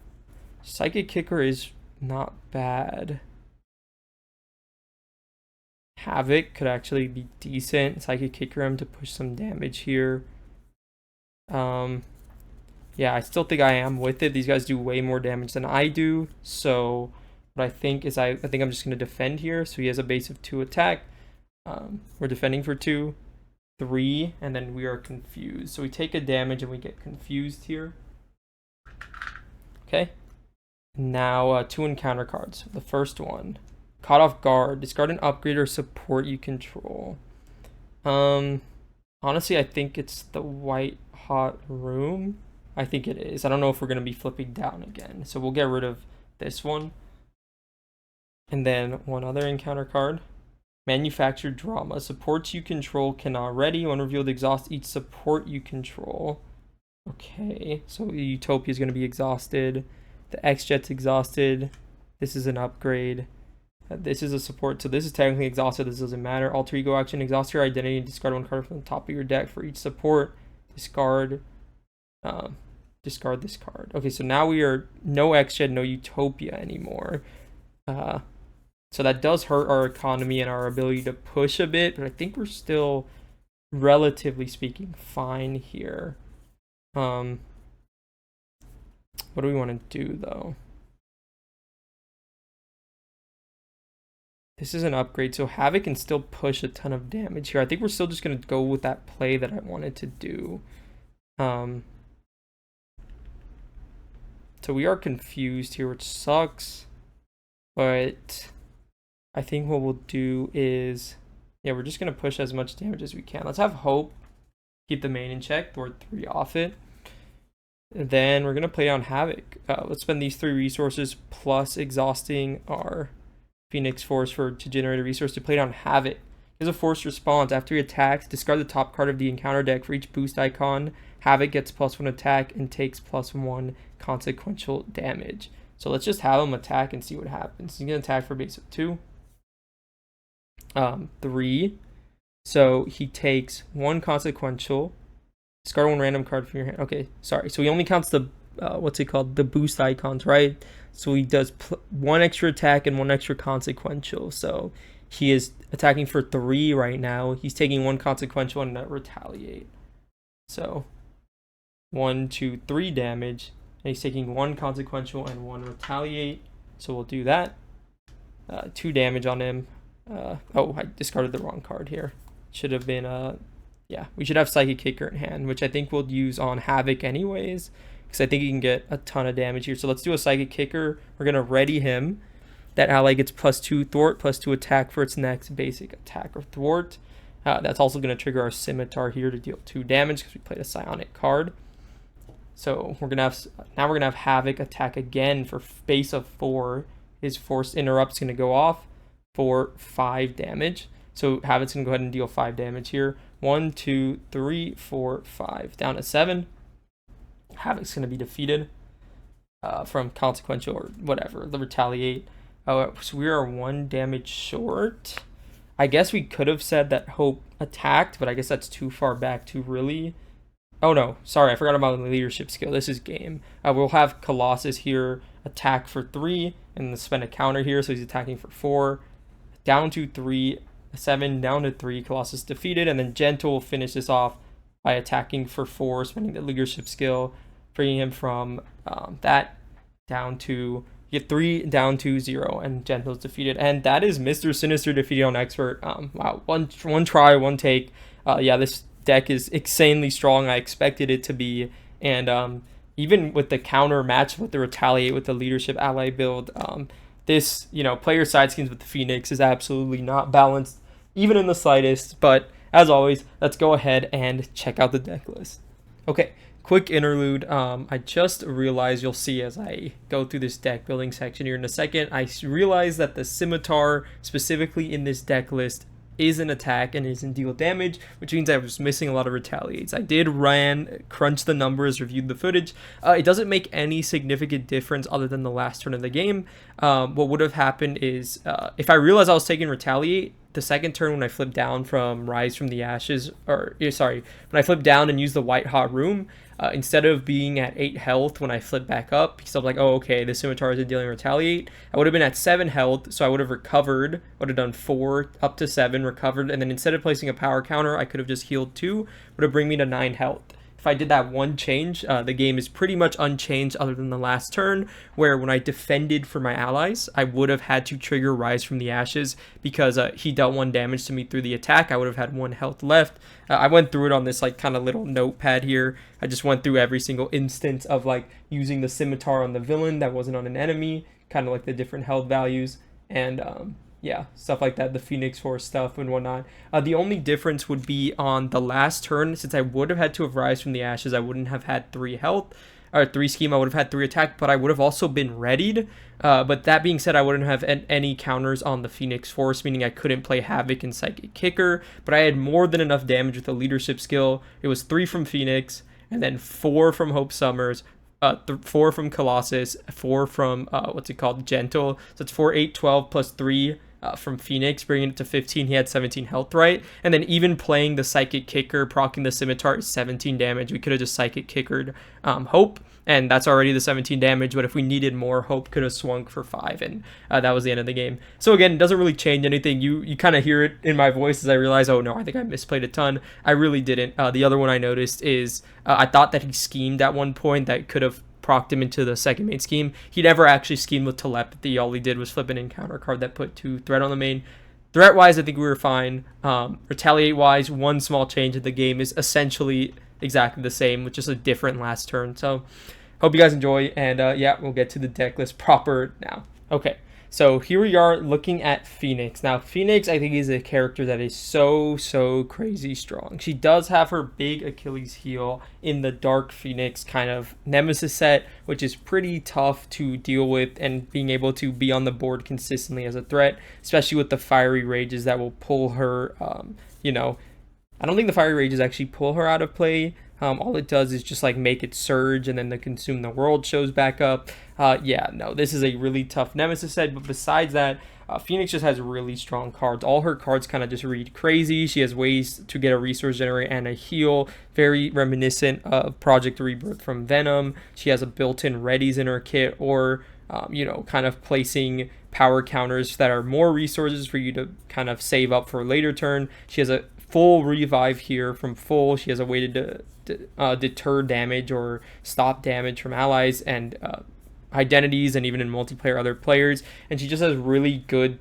Psychic Kicker is not bad. Havoc could actually be decent. Psychic Kicker him to push some damage here. Yeah, I still think I am with it. These guys do way more damage than I do. So what I think is I think I'm just going to defend here. So he has a base of 2 attack. We're defending for 2, 3, and then we are confused. So we take a damage and we get confused here. Okay. Now 2 encounter cards. The first one, caught off guard. Discard an upgrade or support you control. Honestly, I think it's the white hot room. I think it is. I don't know if we're going to be flipping down again. So we'll get rid of this one. And then one other encounter card. Manufactured drama. Supports you control cannot ready. When revealed, exhaust each support you control. Okay. So Utopia is going to be exhausted. The X-Jet's exhausted. This is an upgrade. This is a support. So this is technically exhausted. This doesn't matter. Alter ego action. Exhaust your identity and discard 1 card from the top of your deck for each support. Discard this card. Okay, so now we are no X-Jet, no Utopia anymore. So that does hurt our economy and our ability to push a bit, but I think we're still, relatively speaking, fine here. What do we want to do though? This is an upgrade, so Havoc can still push a ton of damage here. I think we're still just going to go with that play that I wanted to do. So we are confused here, which sucks. But I think what we'll do is, yeah, we're just going to push as much damage as we can. Let's have Hope keep the main in check, thwart 3 off it. And then we're going to play down Havoc. Let's spend these 3 resources plus exhausting our Phoenix Force to generate a resource to play down Havoc. As a forced response, after he attacks, discard the top card of the encounter deck for each boost icon. Havoc gets +1 attack and takes +1 consequential damage. So let's just have him attack and see what happens. He's going to attack for a base of 2. 3. So he takes 1 consequential. Discard 1 random card from your hand. Okay, sorry. So he only counts the, what's it called? The boost icons, right? So he does 1 extra attack and 1 extra consequential. So he is attacking for 3 right now. He's taking 1 consequential and not retaliate. So 1, 2, 3 damage. And he's taking 1 consequential and 1 retaliate. So we'll do that. 2 damage on him. Oh, I discarded the wrong card here. Should have been, yeah, we should have Psychic Kicker in hand, which I think we'll use on Havoc anyways, because I think he can get a ton of damage here. So let's do a Psychic Kicker. We're going to ready him. That ally gets +2 thwart, +2 attack for its next basic attack or thwart. That's also going to trigger our Scimitar here to deal 2 damage because we played a Psionic card. So we're gonna have Havoc attack again for base of 4. His Force Interrupt's gonna go off for 5 damage. So Havoc's gonna go ahead and deal 5 damage here. 1, 2, 3, 4, 5. Down to 7. Havoc's gonna be defeated from consequential or whatever, the retaliate. So we are 1 damage short. I guess we could have said that Hope attacked, but I guess that's too far back to really. Oh no, sorry, I forgot about the leadership skill. This is game. We'll have Colossus here attack for 3 and spend a counter here, so he's attacking for 4. Down to 3, 7, down to 3, Colossus defeated, and then Gentle will finish this off by attacking for 4, spending the leadership skill, bringing him from that down to get 3 down to 0, and Gentle's defeated. And that is Mr. Sinister defeated on Expert. Wow, one try, one take. Yeah, this deck is insanely strong. I expected it to be, and even with the counter match with the Retaliate with the leadership ally build, this player side schemes with the Phoenix is absolutely not balanced, even in the slightest. But as always, let's go ahead and check out the deck list. Okay, quick interlude. I just realized, you'll see as I go through this deck building section here in a second, I realized that the Scimitar specifically in this deck list is an attack and isn't deal damage, which means I was missing a lot of retaliates. I did crunch the numbers, reviewed the footage. It doesn't make any significant difference other than the last turn of the game. What would have happened is if I realized I was taking retaliate, the second turn when I flipped down from Rise from the Ashes, when I flipped down and used the White Hot Room, instead of being at 8 health when I flipped back up, because I was like, oh, okay, the Scimitar isn't dealing retaliate, I would have been at 7 health, so I would have recovered, would have done 4 up to 7, recovered, and then instead of placing a power counter, I could have just healed 2, would have bring me to 9 health. If I did that one change, the game is pretty much unchanged other than the last turn, where when I defended for my allies, I would have had to trigger Rise from the Ashes because he dealt 1 damage to me through the attack. I would have had 1 health left. I went through it on this kind of little notepad here. I just went through every single instance of using the Scimitar on the villain that wasn't on an enemy, kind of the different health values, and yeah, stuff like that, the Phoenix Force stuff and whatnot. The only difference would be on the last turn, since I would have had to have Rise from the Ashes, I wouldn't have had 3 health, or 3 scheme, I would have had 3 attack, but I would have also been readied. But that being said, I wouldn't have any counters on the Phoenix Force, meaning I couldn't play Havoc and Psychic Kicker, but I had more than enough damage with the leadership skill. It was 3 from Phoenix, and then 4 from Hope Summers, 4 from Colossus, 4 from, Gentle, so it's 4, 8, 12, plus 3, from Phoenix, bringing it to 15. He had 17 health, right? And then even playing the Psychic Kicker, proccing the Scimitar is 17 damage. We could have just Psychic Kickered Hope, and that's already the 17 damage, but if we needed more, Hope could have swung for 5, and that was the end of the game. So again, it doesn't really change anything. You kind of hear it in my voice as I realize, oh no, I think I misplayed a ton. I really didn't. The other one I noticed is I thought that he schemed at one point that could have procced him into the second main scheme. He never actually schemed with telepathy. All he did was flip an encounter card that put 2 threat on the main. Threat wise, I think we were fine. Retaliate wise, one small change in the game is essentially exactly the same with just a different last turn. So hope you guys enjoy, and yeah, we'll get to the deck list proper now. Okay, so here we are looking at Phoenix. Now, Phoenix, I think, is a character that is so crazy strong. She does have her big Achilles heel in the Dark Phoenix kind of Nemesis set, which is pretty tough to deal with, and being able to be on the board consistently as a threat, especially with the Fiery Rages that will pull her, I don't think the Fiery Rages actually pull her out of play. All it does is just make it surge, and then the Consume the World shows back up. Yeah, no, this is a really tough Nemesis set, but besides that, Phoenix just has really strong cards. All her cards kind of just read crazy. She has ways to get a resource generator and a heal, very reminiscent of Project Rebirth from Venom. She has a built-in readies in her kit, or kind of placing power counters that are more resources for you to kind of save up for a later turn. She has a full revive here from full. She has a way to deter damage or stop damage from allies and identities, and even in multiplayer other players. And she just has really good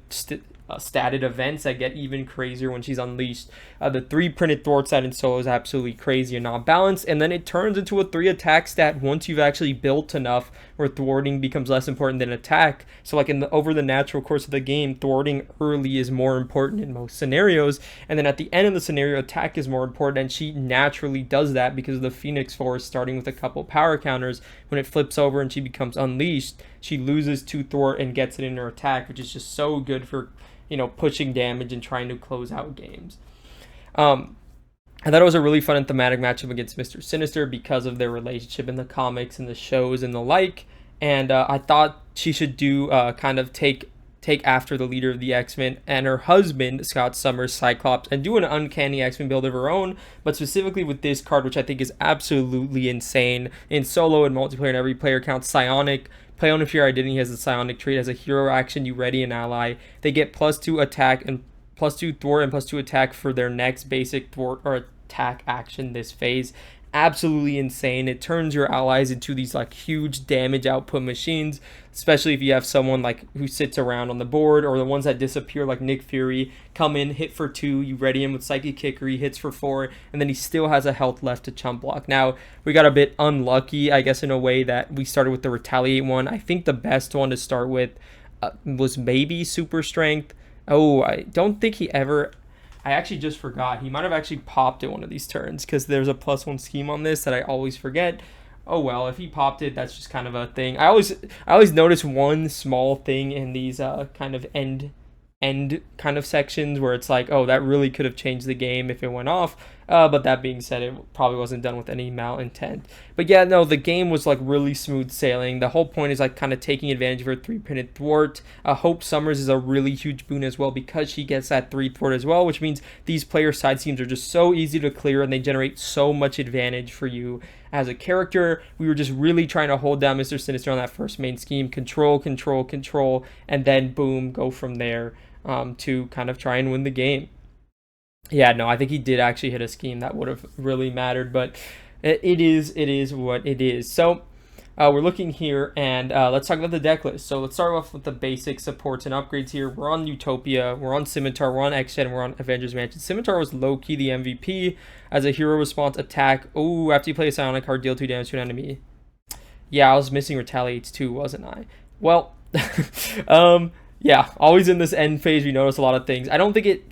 statted events that get even crazier when she's unleashed. The 3 printed thwart stat in solo is absolutely crazy and not balanced, and then it turns into a 3 attack stat once you've actually built enough where thwarting becomes less important than attack. So over the natural course of the game, thwarting early is more important in most scenarios, and then at the end of the scenario, attack is more important, and she naturally does that because of the Phoenix Force starting with a couple power counters. When it flips over and she becomes unleashed, she loses 2 thwart and gets it in her attack, which is just so good for pushing damage and trying to close out games. I thought it was a really fun and thematic matchup against Mister Sinister because of their relationship in the comics and the shows and the like. And I thought she should do kind of take after the leader of the X-Men and her husband, Scott Summers, Cyclops, and do an uncanny X-Men build of her own, but specifically with this card, which I think is absolutely insane in solo and multiplayer and every player count, Psionic. Play on if your identity has a Psionic trait. As a hero action, you ready an ally. They get +2 attack and +2 thwart and +2 attack for their next basic thwart or attack action this phase. Absolutely insane. It turns your allies into these like huge damage output machines, especially if you have someone like who sits around on the board, or the ones that disappear like Nick Fury come in, hit for 2, you ready him with psychic kicker, he hits for 4, and then he still has a health left to chump block. Now we got a bit unlucky, I guess, in a way that we started with the retaliate one. I think the best one to start with was maybe super strength. Oh, I don't think he ever, I actually just forgot. He might have actually popped it one of these turns, because there's a +1 scheme on this that I always forget. Oh well, if he popped it, that's just kind of a thing. I always notice one small thing in these kind of end kind of sections where it's like, oh, that really could have changed the game if it went off. But that being said, it probably wasn't done with any malintent. But yeah, no, the game was like really smooth sailing. The whole point is like kind of taking advantage of her 3-pinted thwart. Hope Summers is a really huge boon as well, because she gets that 3 thwart as well, which means these player side schemes are just so easy to clear, and they generate so much advantage for you as a character. We were just really trying to hold down Mister Sinister on that first main scheme, control, and then boom, go from there to kind of try and win the game. Yeah, no, I think he did actually hit a scheme that would have really mattered, but it is what it is. So we're looking here, and let's talk about the deck list. So let's start off with the basic supports and upgrades here. We're on Utopia, we're on Scimitar, we're on X-Jet, and we're on Avengers Mansion. Scimitar was low-key the MVP as a hero response attack. Oh, after you play a psionic card, deal 2 damage to an enemy. Yeah, I was missing retaliates too, wasn't I? Well, yeah, always in this end phase, we notice a lot of things. I don't think it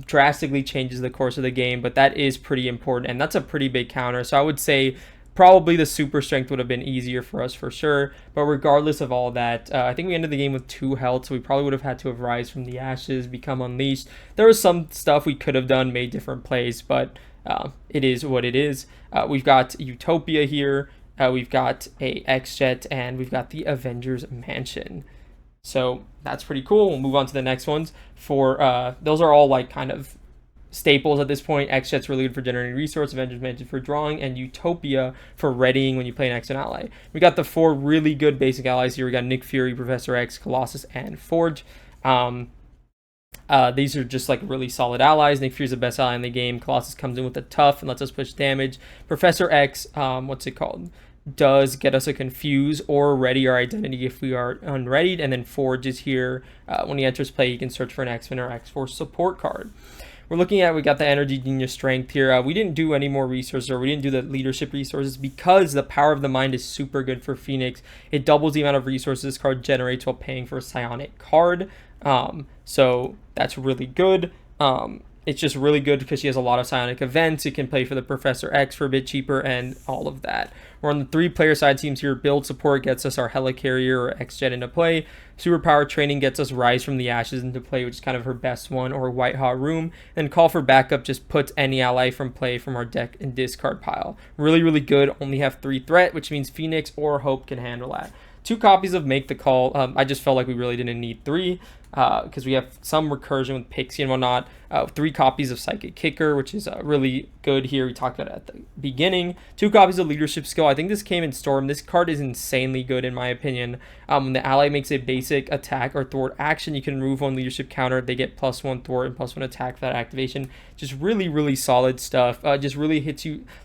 drastically changes the course of the game, but that is pretty important, and that's a pretty big counter. So I would say probably the super strength would have been easier for us for sure. But regardless of all that, I think we ended the game with 2 health, so we probably would have had to have Rise from the Ashes, become Unleashed. There was some stuff we could have done, made different plays, but it is what it is. We've got Utopia here, we've got a X-Jet, and we've got the Avengers Mansion. So that's pretty cool. We'll move on to the next ones. For those are all like kind of staples at this point. X-Jet's really good for generating resource, Avengers Mansion for drawing, and Utopia for readying when you play an X-Men ally. We got the 4 really good basic allies here. We got Nick Fury, Professor X, Colossus, and Forge. These are just like really solid allies. Nick Fury's the best ally in the game. Colossus comes in with the tough and lets us push damage. Professor X, what's it called? Does get us a confuse or ready our identity if we are unreadied, and then Forge is here. When he enters play, you can search for an X-Men or X-Force support card. We're looking at, we got the energy, genius, strength here. We didn't do any more resources, or we didn't do the leadership resources, because the power of the mind is super good for Phoenix. It doubles the amount of resources this card generates while paying for a psionic card. So that's really good. It's just really good because she has a lot of psionic events. You can play for the Professor X for a bit cheaper and all of that. We're on the 3-player side teams here. Build support gets us our Helicarrier or X-Jet into play. Superpower training gets us Rise from the Ashes into play, which is kind of her best one, or White Hot Room. And Call for Backup just puts any ally from play from our deck and discard pile. Really, really good. Only have 3 threat, which means Phoenix or Hope can handle that. 2 copies of Make the Call. I just felt like we really didn't need 3. Because we have some recursion with Pixie and whatnot. 3 copies of Psychic Kicker, which is really good here. We talked about it at the beginning. 2 copies of Leadership Skill. I think this came in Storm. This card is insanely good in my opinion. When the ally makes a basic attack or thwart action, you can remove 1 leadership counter. They get +1 thwart and +1 attack for that activation. Just really, really solid stuff. Just really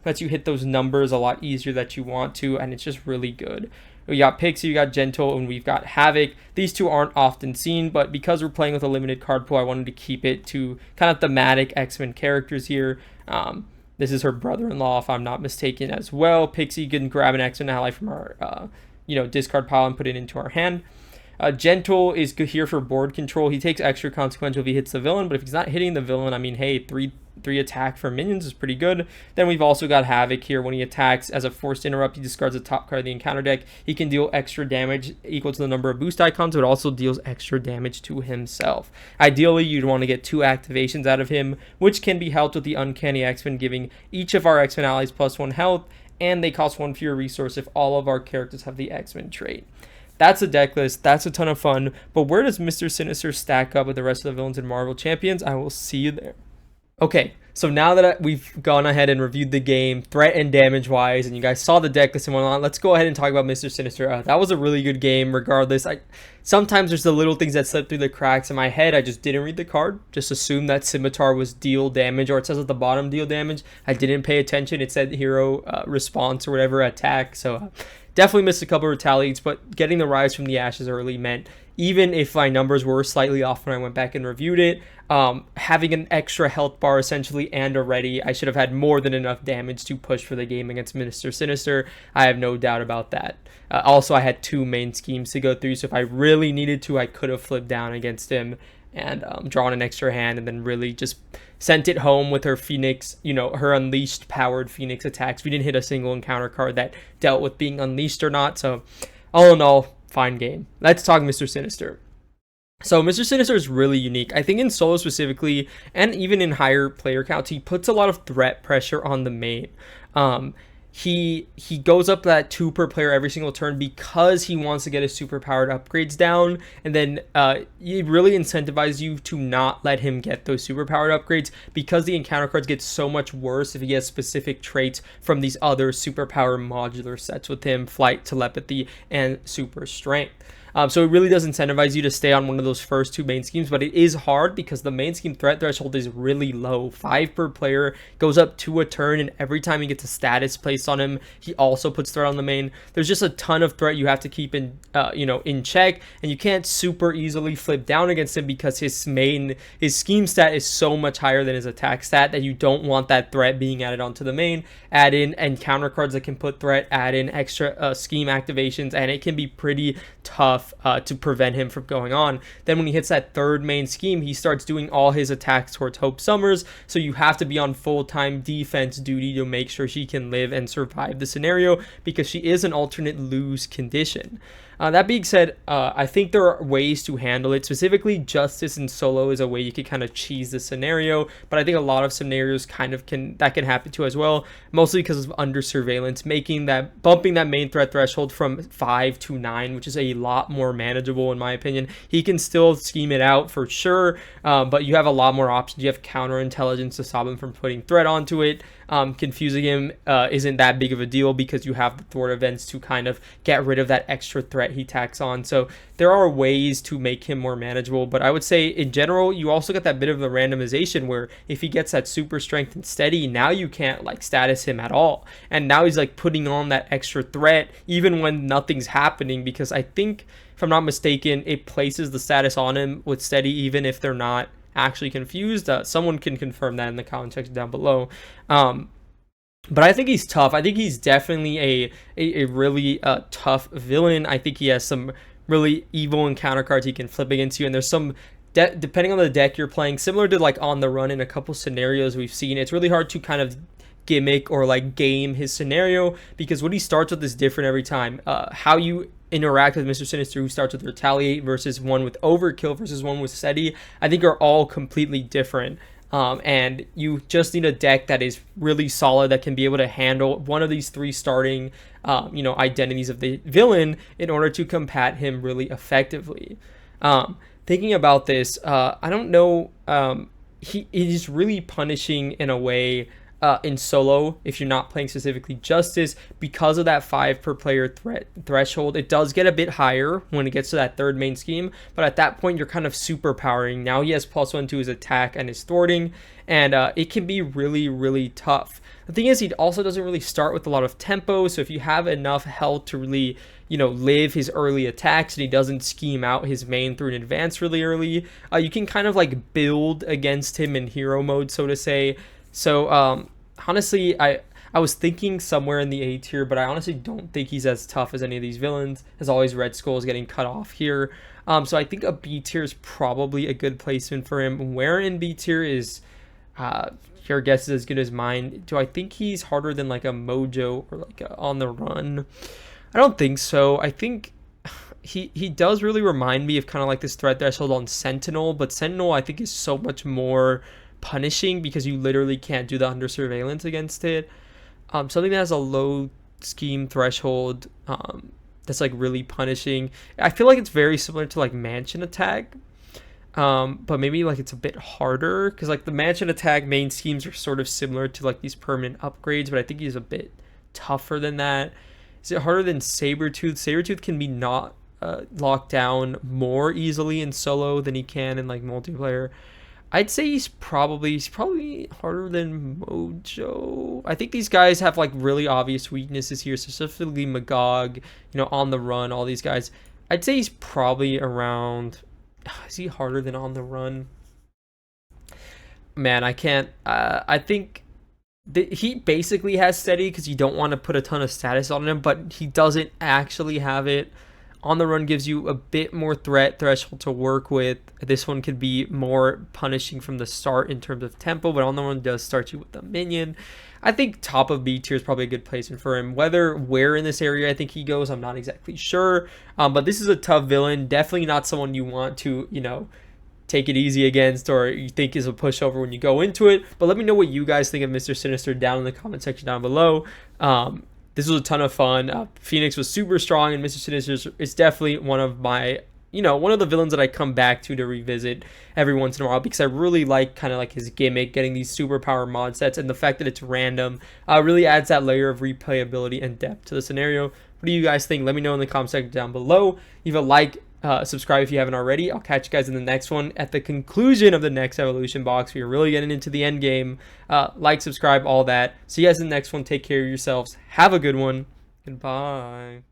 lets you hit those numbers a lot easier that you want to, and it's just really good. We got Pixie, we got Gentle, and we've got Havoc. These 2 aren't often seen, but because we're playing with a limited card pool, I wanted to keep it to kind of thematic X-Men characters here. This is her brother-in-law, if I'm not mistaken, as well. Pixie can grab an X-Men ally from our discard pile and put it into our hand. Gentle is good here for board control. He takes extra consequential if he hits the villain, but if he's not hitting the villain, I mean, hey, 3 attack for minions is pretty good. Then we've also got Havoc here. When he attacks as a forced interrupt, he discards the top card of the encounter deck. He can deal extra damage equal to the number of boost icons, but also deals extra damage to himself. Ideally, you'd want to get 2 activations out of him, which can be helped with the Uncanny X-Men, giving each of our X-Men allies +1 health, and they cost 1 fewer resource if all of our characters have the X-Men trait. That's a deck list. That's a ton of fun. But where does Mister Sinister stack up with the rest of the villains in Marvel Champions? I will see you there. Okay, So now that we've gone ahead and reviewed the game, threat and damage wise, and you guys saw the deck list and whatnot, let's go ahead and talk about Mister Sinister. That was a really good game regardless. Sometimes there's the little things that slip through the cracks in my head. I just didn't read the card. Just assumed that Scimitar was deal damage, or it says at the bottom deal damage. I didn't pay attention. It said hero response or whatever, attack. So definitely missed a couple of retaliates, but getting the Rise from the Ashes early meant, even if my numbers were slightly off when I went back and reviewed it, having an extra health bar essentially and a ready, I should have had more than enough damage to push for the game against Mister Sinister. I have no doubt about that. Also, I had 2 main schemes to go through, so if I really needed to, I could have flipped down against him and drawn an extra hand and then really just sent it home with her Phoenix, her Unleashed powered Phoenix attacks. We didn't hit a single encounter card that dealt with being unleashed or not, so all in all, fine game. Let's talk Mister Sinister. So Mister Sinister is really unique. I think in solo specifically, and even in higher player counts, he puts a lot of threat pressure on the main. He goes up that 2 per player every single turn because he wants to get his super powered upgrades down, and then he really incentivizes you to not let him get those super powered upgrades, because the encounter cards get so much worse if he gets specific traits from these other super power modular sets with him: flight, telepathy, and super strength. So it really does incentivize you to stay on one of those first 2 main schemes, but it is hard because the main scheme threat threshold is really low. 5 per player, goes up 2 a turn, and every time he gets a status placed on him, he also puts threat on the main. There's just a ton of threat you have to keep in check, and you can't super easily flip down against him because his scheme stat is so much higher than his attack stat that you don't want that threat being added onto the main. Add in encounter cards that can put threat, add in extra scheme activations, and it can be pretty tough to prevent him from going on. Then when he hits that 3rd main scheme, he starts doing all his attacks towards Hope Summers, so you have to be on full-time defense duty to make sure she can live and survive the scenario, because she is an alternate lose condition. That being said, I think there are ways to handle it. Specifically, Justice in solo is a way you could kind of cheese the scenario, but I think a lot of scenarios can happen too as well, mostly because of under surveillance, bumping that main threat threshold from 5 to 9, which is a lot more manageable in my opinion. He can still scheme it out for sure, but you have a lot more options. You have counterintelligence to stop him from putting threat onto it. Confusing him isn't that big of a deal because you have the thwart events to kind of get rid of that extra threat he tacks on. So there are ways to make him more manageable, but I would say in general, you also get that bit of the randomization where if he gets that super strength and steady, now you can't status him at all. And now he's putting on that extra threat even when nothing's happening, because I think, if I'm not mistaken, it places the status on him with steady even if they're not actually confused. Someone can confirm that in the comment section down below. But I think he's tough. I think he's definitely a really tough villain. I think he has some really evil encounter cards he can flip against you, and there's some depending on the deck you're playing, similar to On the Run in a couple scenarios we've seen, it's really hard to kind of gimmick or game his scenario, because what he starts with is different every time. How you interact with Mister Sinister, who starts with Retaliate, versus one with Overkill versus one with SETI, I think are all completely different. And you just need a deck that is really solid, that can be able to handle one of these 3 starting identities of the villain in order to combat him really effectively. Thinking about this, I don't know, he's really punishing in a way in solo if you're not playing specifically Justice, because of that 5 per player threshold. It does get a bit higher when it gets to that 3rd main scheme, but at that point you're kind of super powering. Now he has +1 to his attack and his thwarting, and it can be really, really tough. The thing is, he also doesn't really start with a lot of tempo, so if you have enough health to really live his early attacks and he doesn't scheme out his main through an advance really early, you can kind of build against him in hero mode, so to say. So honestly, I was thinking somewhere in the A tier, but I honestly don't think he's as tough as any of these villains. As always, Red Skull is getting cut off here. So I think a B tier is probably a good placement for him. Where in B tier is your guess is as good as mine. Do I think he's harder than a Mojo or a On the Run? I don't think so. I think he does really remind me of kind of this threat threshold on Sentinel, but Sentinel I think is so much more punishing because you literally can't do the under surveillance against it. Something that has a low scheme threshold that's really punishing. I feel like it's very similar to Mansion Attack. But maybe like it's a bit harder because like the mansion attack main schemes are sort of similar to like these permanent upgrades, but I think he's a bit tougher than that. Is it harder than Sabretooth? Sabretooth can be not locked down more easily in solo than he can in like multiplayer. I'd say he's probably harder than Mojo. I think these guys have like really obvious weaknesses here, specifically Magog, on the run, all these guys. I'd say he's probably around. Is he harder than on the run? Man, I can't. I think he basically has steady because you don't want to put a ton of status on him, but he doesn't actually have it. On the run gives you a bit more threat threshold to work with. This one could be more punishing from the start in terms of tempo, but on the run does start you with a minion. I think top of B tier is probably a good placement for him. Where in this area I think he goes, I'm not exactly sure. But this is a tough villain. Definitely not someone you want to, take it easy against or you think is a pushover when you go into it. But let me know what you guys think of Mr. Sinister down in the comment section down below. This was a ton of fun. Phoenix was super strong, and Mr. Sinister is definitely one of my, one of the villains that I come back to revisit every once in a while because I really like kind of like his gimmick, getting these superpower mod sets, and the fact that it's random really adds that layer of replayability and depth to the scenario. What do you guys think? Let me know in the comment section down below. Leave a like, subscribe if you haven't already. I'll catch you guys in the next one at the conclusion of the next evolution box. We are really getting into the end game. Like, subscribe, all that. See you guys in the next one. Take care of yourselves. Have a good one. Goodbye.